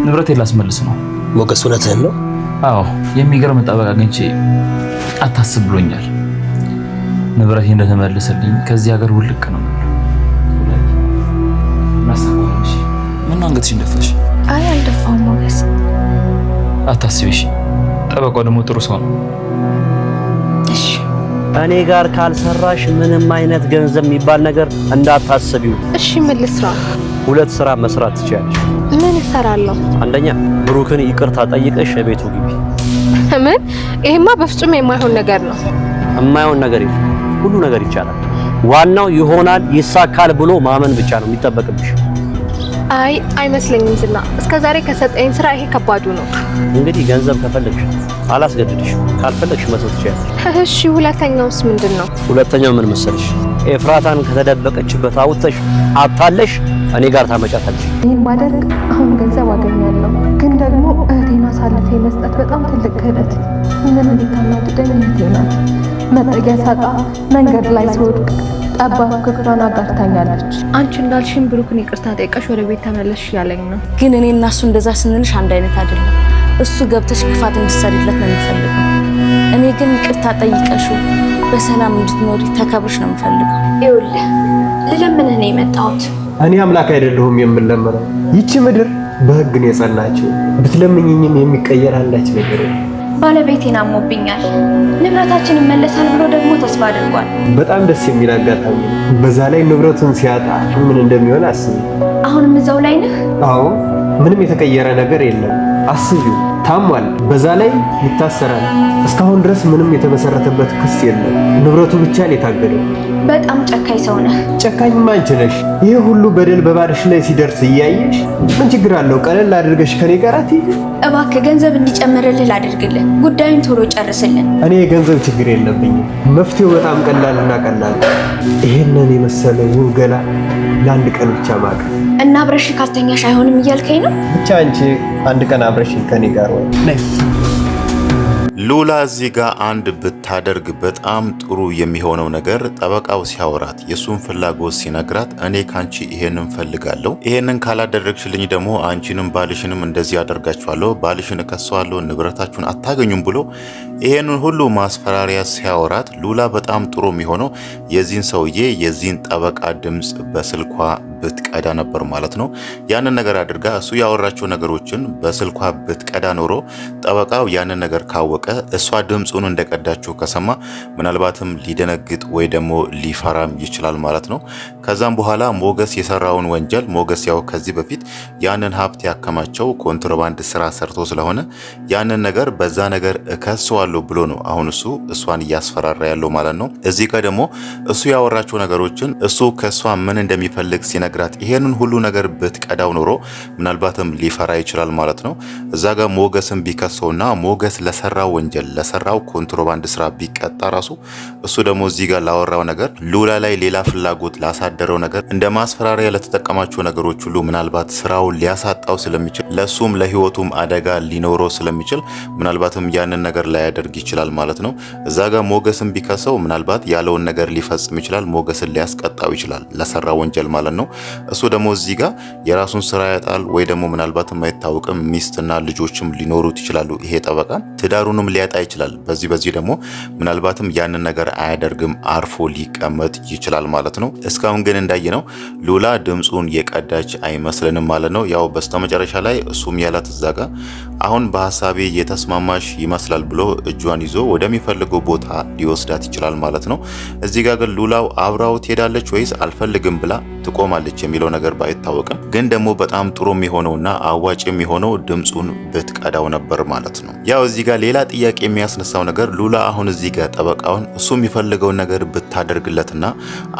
ንብረቴን ላስመልስ ነው። ሞገስ እውነትህን ነው? አዎ የሚገርም ጠበቃ አግኝቼ አታስብ ብሎኛል። ንብረቴ እንደተመለሰልኝ ከዚህ ሀገር ውልቅ ነው። ማስተካከልሽ ምን አንገትሽን ደፋሽ? አይ አልደፋውም ሞገስ። አታስቢሽ፣ ጠበቃው ደግሞ ጥሩ ሰው ነው። እሺ እኔ ጋር ካልሰራሽ ምንም አይነት ገንዘብ የሚባል ነገር እንዳታስቢው። እሺ ምን ልስራ? 2 ስራ መስራት ትችያለሽ። ምን እሰራለሁ? አንደኛ ብሩክን ይቅርታ ጠይቀሽ ቤቱ ግቢ። ምን? ይሄማ በፍጹም የማይሆን ነገር ነው። የማይሆን ነገር የለም፣ ሁሉ ነገር ይቻላል። ዋናው ይሆናል ይሳካል ብሎ ማመን ብቻ ነው የሚጠበቅብሽ። አይ አይመስለኝም ዝና፣ እስከዛሬ ከሰጠኝ ስራ ይሄ ከባዱ ነው። እንግዲህ ገንዘብ ከፈለግሽ አላስገድድሽ፣ ካልፈለግሽ መተው ትችያለሽ። እሺ ሁለተኛውስ ምንድን ነው? ሁለተኛው ምን መሰለሽ? ኤፍራታን ከተደበቀችበት አውጥተሽ አታለሽ እኔ ጋር ታመጫታለሽ። ይህን ባደርግ አሁን ገንዘብ አገኛለሁ፣ ግን ደግሞ እህቴን አሳልፌ መስጠት በጣም ትልቅ ክህደት። ምን እንድታናድደኝ እህቴ ናት። መጠጊያ ሳጣ መንገድ ላይ ስወድቅ ጠባብ ክፍሏን አጋርታኛለች። አንቺ እንዳልሽኝ ብሩክን ይቅርታ ጠይቀሽ ወደ ቤት ተመለሽ ያለኝ ነው። ግን እኔ እና እሱ እንደዛ ስንልሽ አንድ አይነት አይደለም። እሱ ገብተሽ ክፋት እንድትሰሪለት ነው የሚፈልገው። እኔ ግን ይቅርታ ጠይቀሽው በሰላም እንድትኖሪ ተከብርሽ ነው የምፈልገው። ይኸውልህ ልለምንህ ነው የመጣሁት። እኔ አምላክ አይደለሁም የምለምነው። ይቺ ምድር በሕግ ነው የጸናችው። ብትለምኝኝም የሚቀየር አንዳች ነገር የለም። ባለቤቴን አሞብኛል፣ ንብረታችን ይመለሳል ብሎ ደግሞ ተስፋ አድርጓል። በጣም ደስ የሚል አጋጣሚ ነው። በዛ ላይ ንብረቱን ሲያጣ ምን እንደሚሆን አስቢ። አሁንም እዛው ላይ ነህ? አዎ፣ ምንም የተቀየረ ነገር የለም። አስቢው፣ ታሟል። በዛ ላይ ይታሰራል። እስካሁን ድረስ ምንም የተመሰረተበት ክስ የለም። ንብረቱ ብቻ ነው የታገደው። በጣም ጨካኝ ሰው ነህ። ጨካኝማ አንቺ ነሽ። ይሄ ሁሉ በደል በባልሽ ላይ ሲደርስ እያየሽ ምን ችግር አለው? ቀለል አድርገሽ ከኔ ጋር አትይ። እባክህ ገንዘብ እንዲጨምርልህ ላድርግልህ። ጉዳዩን ቶሎ ጨርስልን። እኔ የገንዘብ ችግር የለብኝም። መፍትሄው በጣም ቀላልና ቀላል። ይሄንን የመሰለ ውብ ገላ ለአንድ ቀን ብቻ ማቀፍ እና አብረሽ ካልተኛሽ አይሆንም እያልከኝ ነው? ብቻ አንቺ አንድ ቀን አብረሽኝ ከኔ ጋር ወይ ነይ። ሉላ እዚህ ጋር አንድ ብታደርግ በጣም ጥሩ የሚሆነው ነገር ጠበቃው ሲያወራት የሱን ፍላጎት ሲነግራት እኔ ካንቺ ይሄንን ፈልጋለሁ፣ ይሄንን ካላደረግሽልኝ ደግሞ አንቺንም ባልሽንም እንደዚህ አደርጋችኋለሁ፣ ባልሽን እከሰዋለሁ፣ ንብረታችሁን አታገኙም ብሎ ይሄንን ሁሉ ማስፈራሪያ ሲያወራት ሉላ በጣም ጥሩ የሚሆነው የዚህን ሰውዬ የዚህን ጠበቃ ድምፅ በስልኳ ብትቀዳ ነበር ማለት ነው። ያንን ነገር አድርጋ እሱ ያወራቸው ነገሮችን በስልኳ ብትቀዳ ኖሮ ጠበቃው ያንን ነገር ካወቀ እሷ ድምፁን እንደቀዳችው ከሰማ ምናልባትም ሊደነግጥ ወይ ደግሞ ሊፈራም ይችላል ማለት ነው። ከዛም በኋላ ሞገስ የሰራውን ወንጀል ሞገስ ያው ከዚህ በፊት ያንን ሀብት ያከማቸው ኮንትሮባንድ ስራ ሰርቶ ስለሆነ ያንን ነገር በዛ ነገር እከሰዋለሁ ብሎ ነው አሁን እሱ እሷን እያስፈራራ ያለው ማለት ነው። እዚህ ጋር ደግሞ እሱ ያወራቸው ነገሮችን እሱ ከእሷ ምን እንደሚፈልግ ሲነግራት ይሄንን ሁሉ ነገር ብትቀዳው ኖሮ ምናልባትም ሊፈራ ይችላል ማለት ነው። እዛ ጋር ሞገስን ቢከሰውና ሞገስ ለሰራው ወንጀል ለሰራው ኮንትሮባንድ ስራ ቢቀጣ ራሱ እሱ ደግሞ እዚህ ጋር ላወራው ነገር ሉላ ላይ ሌላ ፍላጎት ላሳደረው ነገር እንደ ማስፈራሪያ ለተጠቀማቸው ነገሮች ሁሉ ምናልባት ስራውን ሊያሳጣው ስለሚችል ለሱም ለህይወቱም አደጋ ሊኖረው ስለሚችል ምናልባትም ያንን ነገር ላያደርግ ይችላል ማለት ነው። እዛ ጋር ሞገስን ቢከሰው ምናልባት ያለውን ነገር ሊፈጽም ይችላል፣ ሞገስን ሊያስቀጣው ይችላል ለሰራው ወንጀል ማለት ነው። እሱ ደግሞ እዚህ ጋር የራሱን ስራ ያጣል ወይ ደግሞ ምናልባትም አይታወቅም ሚስትና ልጆችም ሊኖሩት ይችላሉ። ይሄ ጠበቃ ትዳሩንም ሊያጣ ይችላል። በዚህ ደግሞ ምናልባትም ያንን ነገር አያደርግም፣ አርፎ ሊቀመጥ ይችላል ማለት ነው። እስካሁን ግን እንዳየነው ሉላ ድምፁን የቀዳች አይመስልንም ማለት ነው። ያው በስተመጨረሻ ላይ እሱም ያላት እዛ ጋር አሁን በሐሳቤ የተስማማሽ ይመስላል ብሎ እጇን ይዞ ወደሚፈልገው ቦታ ሊወስዳት ይችላል ማለት ነው። እዚህ ጋር ግን ሉላው አብራው ትሄዳለች ወይስ አልፈልግም ብላ ትቆማለች የሚለው ነገር ባይታወቅም ግን ደግሞ በጣም ጥሩ የሚሆነውና አዋጭ የሚሆነው ድምፁን ብትቀዳው ነበር ማለት ነው። ያው እዚህ ጋር ሌላ ጥያቄ የሚያስነሳው ነገር ሉላ አሁን እዚህ ጋር ጠበቃውን እሱ የሚፈልገውን ነገር ብታደርግለትና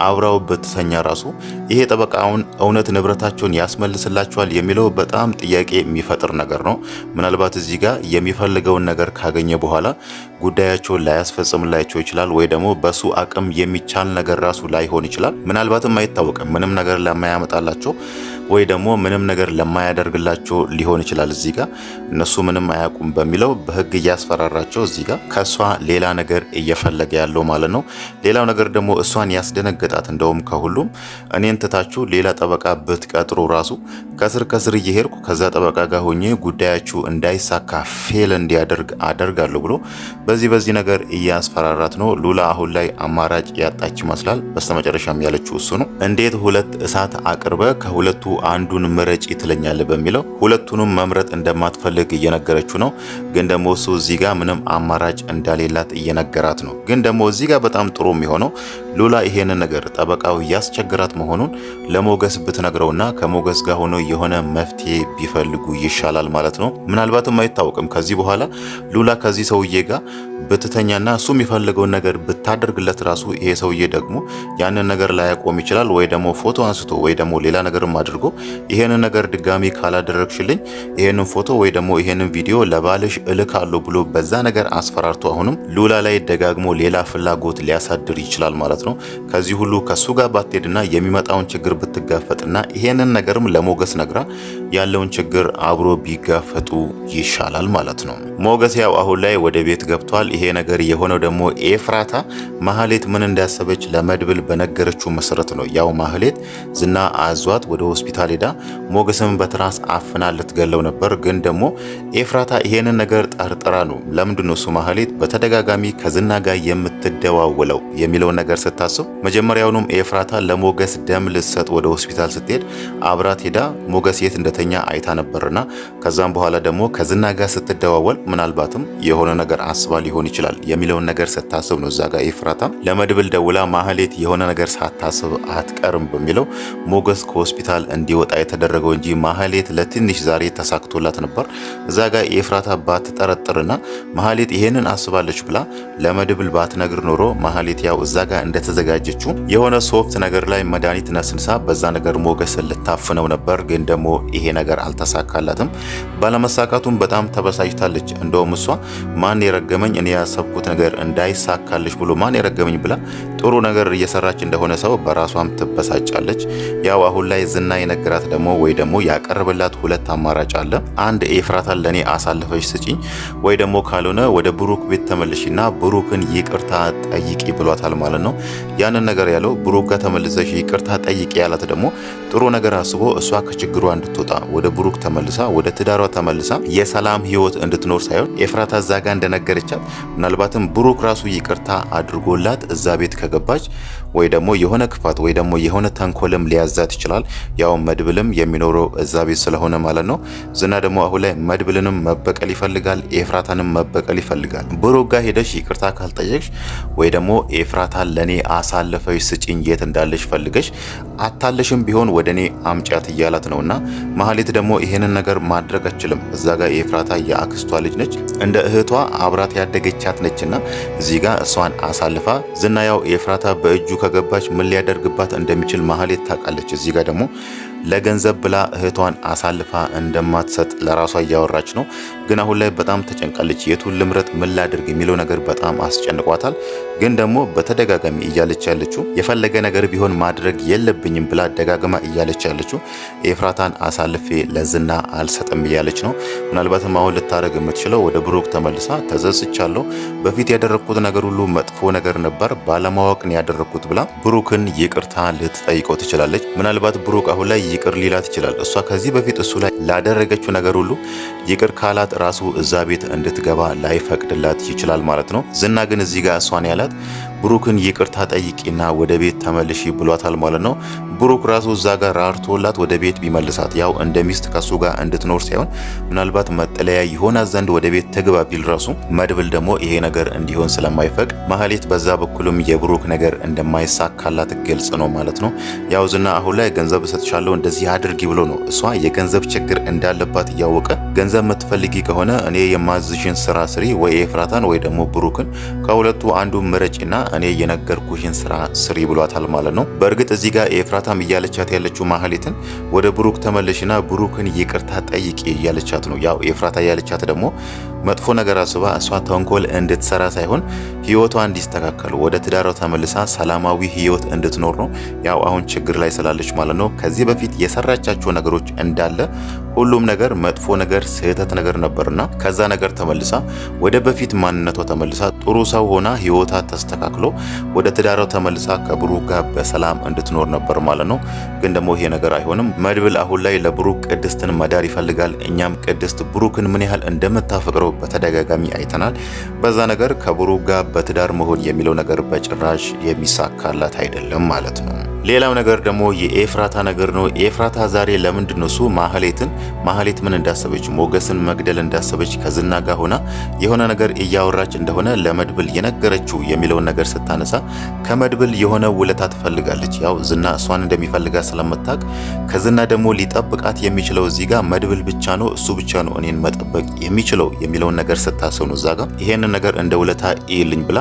አብራው ብትተኛ ራሱ ይሄ ጠበቃውን እውነት ንብረታቸውን ያስመልስላቸዋል የሚለው በጣም ጥያቄ የሚፈጥር ነገር ነው። ምናልባት እዚህ ጋር የሚፈልገውን ነገር ካገኘ በኋላ ጉዳያቸውን ላያስፈጽምላቸው ይችላል ወይ ደግሞ በሱ አቅም የሚቻል ነገር ራሱ ላይሆን ይችላል። ምናልባትም አይታወቅም። ምንም ነገር ለማያመጣላቸው ወይ ደግሞ ምንም ነገር ለማያደርግላቸው ሊሆን ይችላል። እዚህ ጋር እነሱ ምንም አያውቁም በሚለው በህግ እያስፈራራቸው እዚህ ጋር ከሷ ሌላ ነገር እየፈለገ ያለው ማለት ነው። ሌላው ነገር ደግሞ እሷን ያስደነገጣት እንደውም ከሁሉም እኔን ትታችሁ ሌላ ጠበቃ ብትቀጥሩ ራሱ ከስር እየሄድኩ ከዛ ጠበቃ ጋር ሆኜ ጉዳያችሁ እንዳይሳካ ፌል እንዲያደርግ አደርጋለሁ ብሎ በዚህ ነገር እያስፈራራት ነው። ሉላ አሁን ላይ አማራጭ ያጣች ይመስላል። በስተመጨረሻም ያለችው እሱ ነው። እንዴት ሁለት እሳት አቅርበ ከሁለቱ አንዱን ምረጪ ትለኛለህ በሚለው ሁለቱንም መምረጥ እንደማትፈልግ እየነገረችው ነው። ግን ደግሞ እሱ እዚህ ጋር ምንም አማራጭ እንደሌላት እየነገራት ነው። ግን ደግሞ እዚህ ጋር በጣም ጥሩ የሚሆነው ሉላ ይሄንን ነገር ጠበቃው ያስቸግራት መሆኑን ለሞገስ ብትነግረውና ከሞገስ ጋር ሆኖ የሆነ መፍትሄ ቢፈልጉ ይሻላል ማለት ነው። ምናልባትም አይታወቅም ከዚህ በኋላ ሉላ ከዚህ ሰውዬ ጋር ብትተኛና እሱ የሚፈልገውን ነገር ብታደርግለት ራሱ ይሄ ሰውዬ ደግሞ ያንን ነገር ላያቆም ይችላል። ወይ ደግሞ ፎቶ አንስቶ ወይ ደግሞ ሌላ ነገርም አድርጎ ይሄንን ነገር ድጋሚ ካላደረግሽልኝ ይሄንን ፎቶ ወይ ደግሞ ይሄንን ቪዲዮ ለባልሽ እልካለሁ ብሎ በዛ ነገር አስፈራርቶ አሁንም ሉላ ላይ ደጋግሞ ሌላ ፍላጎት ሊያሳድር ይችላል ማለት ነው። ከዚህ ሁሉ ከሱ ጋር ባትሄድና የሚመጣውን ችግር ብትጋፈጥና ይሄንን ነገርም ለሞገስ ነግራ ያለውን ችግር አብሮ ቢጋፈጡ ይሻላል ማለት ነው። ሞገስ ያው አሁን ላይ ወደ ቤት ገብቷል። ይሄ ነገር የሆነው ደግሞ ኤፍራታ ማህሌት ምን እንዳሰበች ለመድብል በነገረችው መሰረት ነው። ያው ማህሌት ዝና አዟት ወደ ሆስፒታል ሄዳ ሞገስን በትራስ አፍና ልትገለው ነበር። ግን ደግሞ ኤፍራታ ይሄንን ነገር ጠርጥራ ነው። ለምንድነው እሱ ማህሌት በተደጋጋሚ ከዝና ጋር የምትደዋወለው የሚለውን ነገር ስታስብ መጀመሪያውኑም ኤፍራታ ለሞገስ ደም ልትሰጥ ወደ ሆስፒታል ስትሄድ አብራት ሄዳ ሞገስ የት እንደተኛ አይታ ነበርና ከዛም በኋላ ደግሞ ከዝና ጋር ስትደዋወል ምናልባትም የሆነ ነገር አስባ ሊሆን ይችላል የሚለውን ነገር ስታስብ ነው እዛ ጋር ኤፍራታ ለመድብል ደውላ ማህሌት የሆነ ነገር ሳታስብ አትቀርም በሚለው ሞገስ ከሆስፒታል እንዲወጣ የተደረገው እንጂ ማህሌት ለትንሽ ዛሬ ተሳክቶላት ነበር። እዛ ጋር ኤፍራታ ባትጠረጥርና ማህሌት ይሄንን አስባለች ብላ ለመድብል ባትነግር ኖሮ ማህሌት ያው እዛ ጋር እንደተዘጋጀችው የሆነ ሶፍት ነገር ላይ መድኃኒት ነስንሳ በዛ ነገር ሞገስ ልታፍነው ነበር። ግን ደግሞ ይሄ ነገር አልተሳካላትም። ባለመሳካቱም በጣም ተበሳጭታለች። እንደውም እሷ ማን የረገመኝ እኔ ያሰብኩት ነገር እንዳይሳካልሽ ብሎ ማን የረገመኝ ብላ ጥሩ ነገር እየሰራች እንደሆነ ሰው በራሷም ትበሳጫለች። ያው አሁን ላይ ዝና የነገራት ደግሞ ወይ ደግሞ ያቀርብላት ሁለት አማራጭ አለ። አንድ ኤፍራታን ለኔ አሳልፈሽ ስጪኝ ወይ ደግሞ ካልሆነ ወደ ብሩክ ቤት ተመልሽና ብሩክን ይቅርታ ጠይቂ ብሏታል ማለት ነው። ያንን ነገር ያለው ብሩክ ጋር ተመልሰሽ ይቅርታ ጠይቂ ያላት ደግሞ ጥሩ ነገር አስቦ እሷ ከችግሯ እንድትወጣ ወደ ብሩክ ተመልሳ ወደ ትዳሯ ተመልሳ የሰላም ህይወት እንድትኖር ሳይሆን ኤፍራታ እዛ ጋር እንደነገረቻት ምናልባትም ብሩክ ራሱ ይቅርታ አድርጎላት እዛ ቤት ከገባች ወይ ደግሞ የሆነ ክፋት ወይ ደግሞ የሆነ ተንኮልም ሊያዛት ይችላል። ያው መድብልም የሚኖረው እዛ ቤት ስለሆነ ማለት ነው። ዝና ደግሞ አሁን ላይ መድብልንም መበቀል ይፈልጋል፣ ኤፍራታንም መበቀል ይፈልጋል። ብሩክ ጋር ሄደሽ ይቅርታ ካልጠየቅሽ ወይ ደግሞ ኤፍራታን ለኔ አሳልፈሽ ስጪኝ የት እንዳለሽ ፈልገሽ አታለሽም ቢሆን ወደኔ አምጫት እያላት ነውና ማህሌት ደግሞ ይሄንን ነገር ማድረግ አትችልም። እዛ ጋር ኤፍራታ የአክስቷ ልጅ ነች፣ እንደ እህቷ አብራት ያደገቻት ነችና እዚህ ጋር እሷን አሳልፋ ዝና ያው ኤፍራታ በእጁ ከገባች ምን ሊያደርግባት እንደሚችል ማህሌት ታውቃለች። እዚህ ጋር ደግሞ ለገንዘብ ብላ እህቷን አሳልፋ እንደማትሰጥ ለራሷ እያወራች ነው። ግን አሁን ላይ በጣም ተጨንቃለች። የቱን ልምረጥ ምን ላድርግ የሚለው ነገር በጣም አስጨንቋታል። ግን ደግሞ በተደጋጋሚ እያለች ያለችው የፈለገ ነገር ቢሆን ማድረግ የለብኝም ብላ ደጋግማ እያለች ያለችው ኤፍራታን አሳልፌ ለዝና አልሰጥም እያለች ነው። ምናልባትም አሁን ልታደርግ የምትችለው ወደ ብሩክ ተመልሳ ተዘዝቻለሁ፣ በፊት ያደረግኩት ነገር ሁሉ መጥፎ ነገር ነበር፣ ባለማወቅ ነው ያደረግኩት ብላ ብሩክን ይቅርታ ልትጠይቀው ትችላለች። ምናልባት ብሩክ አሁን ላይ ይቅር ሊላት ይችላል። እሷ ከዚህ በፊት እሱ ላይ ላደረገችው ነገር ሁሉ ይቅር ካላት ራሱ እዛ ቤት እንድትገባ ላይፈቅድላት ይችላል ማለት ነው። ዝና ግን እዚህ ጋር እሷን ያላት ብሩክን ይቅርታ ጠይቂና ወደ ቤት ተመልሺ ብሏታል ማለት ነው። ብሩክ ራሱ እዛ ጋር ራርቶላት ወደ ቤት ቢመልሳት ያው እንደ ሚስት ከሱ ጋር እንድትኖር ሳይሆን ምናልባት መጠለያ ይሆናት ዘንድ ወደ ቤት ትግባ ቢል ራሱ መድብል ደግሞ ይሄ ነገር እንዲሆን ስለማይፈቅድ ማህሌት በዛ በኩልም የብሩክ ነገር እንደማይሳካላት ግልጽ ነው ማለት ነው። ያው ዝና አሁን ላይ ገንዘብ እሰጥሻለሁ እንደዚህ አድርጊ ብሎ ነው እሷ የገንዘብ ችግር እንዳለባት እያወቀ ገንዘብ የምትፈልጊ ከሆነ እኔ የማዝሽን ስራ ስሪ፣ ወይ ኤፍራታን ወይ ደግሞ ብሩክን ከሁለቱ አንዱ ምረጪና እኔ የነገርኩሽን ስራ ስሪ ብሏታል ማለት ነው። በእርግጥ እዚህ ጋር ኤፍራታም እያለቻት ያለችው ማህሌትን ወደ ብሩክ ተመለሽና ብሩክን ይቅርታ ጠይቂ እያለቻት ነው። ያው ኤፍራታ እያለቻት ደግሞ መጥፎ ነገር አስባ እሷ ተንኮል እንድትሰራ ሳይሆን ህይወቷ እንዲስተካከል ወደ ትዳሯ ተመልሳ ሰላማዊ ህይወት እንድትኖር ነው። ያው አሁን ችግር ላይ ስላለች ማለት ነው። ከዚህ በፊት የሰራቻቸው ነገሮች እንዳለ ሁሉም ነገር መጥፎ ነገር ስህተት ነገር ነበርና ከዛ ነገር ተመልሳ ወደ በፊት ማንነቷ ተመልሳ ጥሩ ሰው ሆና ህይወቷ ተስተካክሎ ወደ ትዳሯ ተመልሳ ከብሩክ ጋር በሰላም እንድትኖር ነበር ማለት ነው። ግን ደግሞ ይሄ ነገር አይሆንም። መድብል አሁን ላይ ለብሩክ ቅድስትን መዳር ይፈልጋል። እኛም ቅድስት ብሩክን ምን ያህል እንደምታፈቅረው በተደጋጋሚ አይተናል። በዛ ነገር ከብሩክ ጋር በትዳር መሆን የሚለው ነገር በጭራሽ የሚሳካላት አይደለም ማለት ነው። ሌላው ነገር ደግሞ የኤፍራታ ነገር ነው። ኤፍራታ ዛሬ ለምንድነው እሱ ማህሌት ምን እንዳሰበች ሞገስን መግደል እንዳሰበች ከዝና ጋር ሆና የሆነ ነገር እያወራች እንደሆነ ለመድብል የነገረችው የሚለውን ነገር ስታነሳ ከመድብል የሆነ ውለታ ትፈልጋለች። ያው ዝና እሷን እንደሚፈልጋት ስለምታውቅ ከዝና ደግሞ ሊጠብቃት የሚችለው እዚህ ጋር መድብል ብቻ ነው፣ እሱ ብቻ ነው እኔን መጠበቅ የሚችለው የሚለውን ነገር ስታስብ ነው እዛ ጋር ይሄንን ነገር እንደ ውለታ ይልኝ ብላ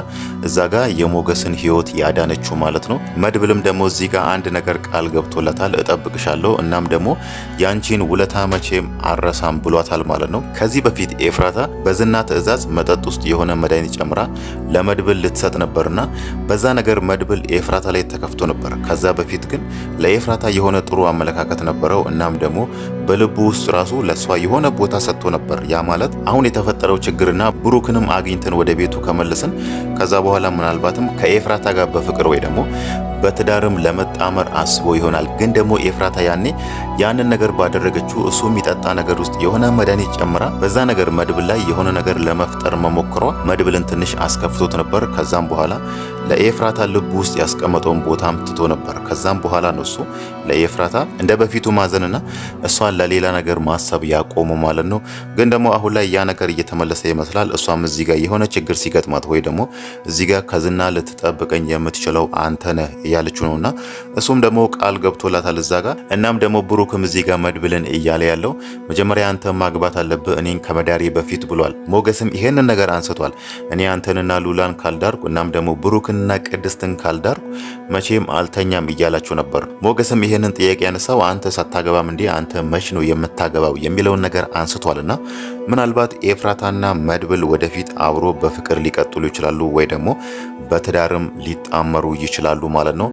እዛ ጋር የሞገስን ህይወት ያዳነችው ማለት ነው። መድብልም ደግሞ እዚህ ጋር አንድ ነገር ቃል ገብቶለታል፣ እጠብቅሻለሁ እናም ደግሞ ያንቺን ውለታ መቼም አረሳም ብሏታል ማለት ነው። ከዚህ በፊት ኤፍራታ በዝና ትዕዛዝ መጠጥ ውስጥ የሆነ መድኃኒት ጨምራ ለመድብል ልትሰጥ ነበርና በዛ ነገር መድብል ኤፍራታ ላይ ተከፍቶ ነበር። ከዛ በፊት ግን ለኤፍራታ የሆነ ጥሩ አመለካከት ነበረው። እናም ደግሞ በልቡ ውስጥ ራሱ ለሷ የሆነ ቦታ ሰጥቶ ነበር። ያ ማለት አሁን የተፈጠረው ችግርና ብሩክንም አግኝተን ወደ ቤቱ ከመለስን ከዛ በኋላ ምናልባትም ከኤፍራታ ጋር በፍቅር ወይ ደግሞ በትዳርም ለመጣመር አስቦ ይሆናል። ግን ደግሞ ኤፍራታ ያንን ነገር ባደረገችው እሱ የሚጠጣ ነገር ውስጥ የሆነ መድኃኒት ጨምራ በዛ ነገር መድብል ላይ የሆነ ነገር ለመፍጠር መሞከሯ መድብልን ትንሽ አስከፍቶት ነበር። ከዛም በኋላ ለኤፍራታ ልብ ውስጥ ያስቀመጠውን ቦታም ትቶ ነበር። ከዛም በኋላ ነው እሱ ለኤፍራታ እንደ በፊቱ ማዘንና እሷን ለሌላ ነገር ማሰብ ያቆሙ ማለት ነው። ግን ደግሞ አሁን ላይ ያ ነገር እየተመለሰ ይመስላል። እሷም እዚህ ጋር የሆነ ችግር ሲገጥማት ወይ ደግሞ እዚህ ጋር ከዝና ልትጠብቀኝ የምትችለው አንተ ነህ እያለችው ነውና እሱም ደግሞ ቃል ገብቶላታል እዛ ጋር። እናም ደግሞ ብሩክም እዚህ ጋር መድብልን እያለ ያለው መጀመሪያ አንተ ማግባት አለብህ እኔን ከመዳሬ በፊት ብሏል። ሞገስም ይሄንን ነገር አንስቷል። እኔ አንተንና ሉላን ካልዳርኩ እናም ደግሞ ብሩክንና ቅድስትን ካልዳርኩ መቼም አልተኛም እያላቸው ነበር። ሞገስም ይሄንን ጥያቄ ያነሳው አንተ ሳታገባም እንዴ አንተ መች ነው የምታገባው የሚለውን ነገር አንስቷልና ምናልባት ኤፍራታና መድብል ወደፊት አብሮ በፍቅር ሊቀጥሉ ይችላሉ ወይ ደግሞ በትዳርም ሊጣመሩ ይችላሉ ማለት ነው።